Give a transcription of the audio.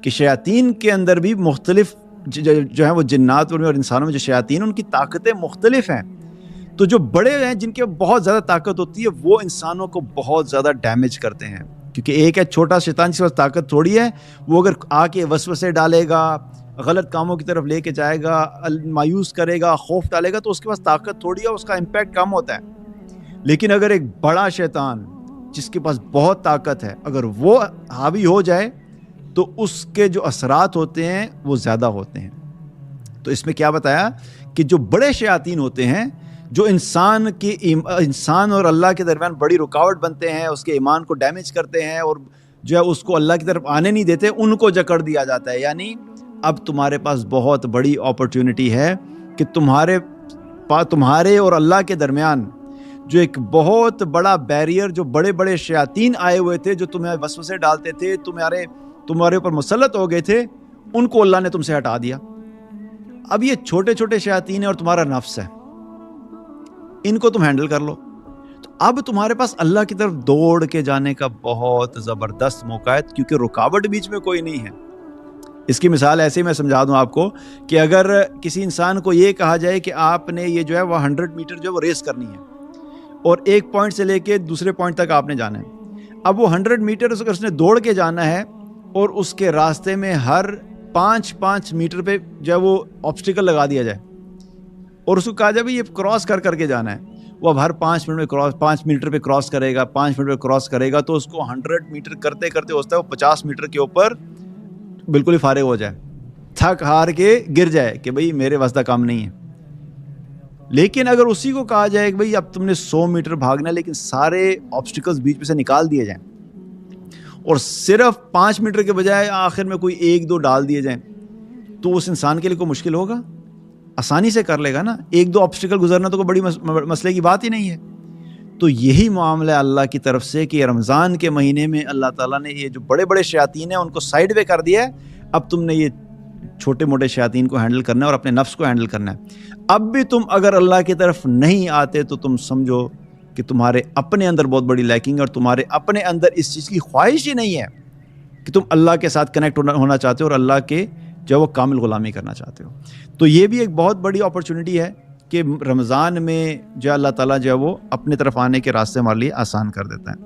کہ شیاطین کے اندر بھی مختلف جو ہیں وہ جنات اور انسانوں میں جو شیاطین ان کی طاقتیں مختلف ہیں. تو جو بڑے ہیں جن کے بہت زیادہ طاقت ہوتی ہے وہ انسانوں کو بہت زیادہ ڈیمیج کرتے ہیں، کیونکہ ایک ہے چھوٹا شیطان جس کے پاس طاقت تھوڑی ہے، وہ اگر آ کے وسوسے ڈالے گا، غلط کاموں کی طرف لے کے جائے گا، مایوس کرے گا، خوف ڈالے گا، تو اس کے پاس طاقت تھوڑی ہے، اس کا امپیکٹ کم ہوتا ہے. لیکن اگر ایک بڑا شیطان جس کے پاس بہت طاقت ہے اگر وہ حاوی ہو جائے تو اس کے جو اثرات ہوتے ہیں وہ زیادہ ہوتے ہیں. تو اس میں کیا بتایا کہ جو بڑے شیاطین ہوتے ہیں جو انسان اور اللہ کے درمیان بڑی رکاوٹ بنتے ہیں، اس کے ایمان کو ڈیمیج کرتے ہیں اور جو ہے اس کو اللہ کی طرف آنے نہیں دیتے، ان کو جکڑ دیا جاتا ہے. یعنی اب تمہارے پاس بہت بڑی اپرچونٹی ہے کہ تمہارے اور اللہ کے درمیان جو ایک بہت بڑا بیریئر، جو بڑے بڑے شیاطین آئے ہوئے تھے جو تمہیں وسوسے ڈالتے تھے، تمہارے اوپر مسلط ہو گئے تھے، ان کو اللہ نے تم سے ہٹا دیا. اب یہ چھوٹے چھوٹے شیاطین ہیں اور تمہارا نفس ہے، ان کو تم ہینڈل کر لو. تو اب تمہارے پاس اللہ کی طرف دوڑ کے جانے کا بہت زبردست موقع ہے، کیونکہ رکاوٹ بیچ میں کوئی نہیں ہے. اس کی مثال ایسے ہی میں سمجھا دوں آپ کو کہ اگر کسی انسان کو یہ کہا جائے کہ آپ نے یہ جو ہے وہ 100 میٹر جو ہے وہ ریس کرنی ہے اور ایک پوائنٹ سے لے کے دوسرے پوائنٹ تک آپ نے جانا ہے. اب وہ 100 میٹر اس نے دوڑ کے جانا ہے اور اس کے راستے میں ہر 5 میٹر پہ جو ہے وہ آبسٹیکل لگا دیا جائے اور اس کو کہا جائے یہ کراس کر کے جانا ہے. وہ اب ہر 5 میٹر پہ کراس کرے گا، 5 میٹر پہ کراس کرے گا، تو اس کو 100 میٹر کرتے کرتے ہوتا ہے وہ 50 میٹر کے اوپر بالکل ہی فارغ ہو جائے، تھک ہار کے گر جائے کہ بھئی میرے واسطہ کام نہیں ہے. لیکن اگر اسی کو کہا جائے کہ بھئی اب تم نے 100 میٹر بھاگنا ہے لیکن سارے آبسٹیکلز بیچ میں سے نکال دیے جائیں اور صرف 5 میٹر کے بجائے آخر میں کوئی 1-2 ڈال دیے جائیں، تو اس انسان کے لیے کوئی مشکل ہوگا؟ آسانی سے کر لے گا نا. 1-2 آبسٹیکل گزرنا تو کوئی بڑی مسئلے کی بات ہی نہیں ہے. تو یہی معاملہ اللہ کی طرف سے کہ رمضان کے مہینے میں اللہ تعالیٰ نے یہ جو بڑے بڑے شیاطین ہیں ان کو سائیڈ وے کر دیا ہے. اب تم نے یہ چھوٹے موٹے شیاطین کو ہینڈل کرنا ہے اور اپنے نفس کو ہینڈل کرنا ہے. اب بھی تم اگر اللہ کی طرف نہیں آتے تو تم سمجھو کہ تمہارے اپنے اندر بہت بڑی لیکنگ ہے اور تمہارے اپنے اندر اس چیز کی خواہش ہی نہیں ہے کہ تم اللہ کے ساتھ کنیکٹ ہونا چاہتے ہو اور اللہ کے جو وہ کامل غلامی کرنا چاہتے ہو. تو یہ بھی ایک بہت بڑی اپرچونٹی ہے کہ رمضان میں جو اللہ تعالیٰ جو ہے وہ اپنے طرف آنے کے راستے ہمارے لیے آسان کر دیتا ہے.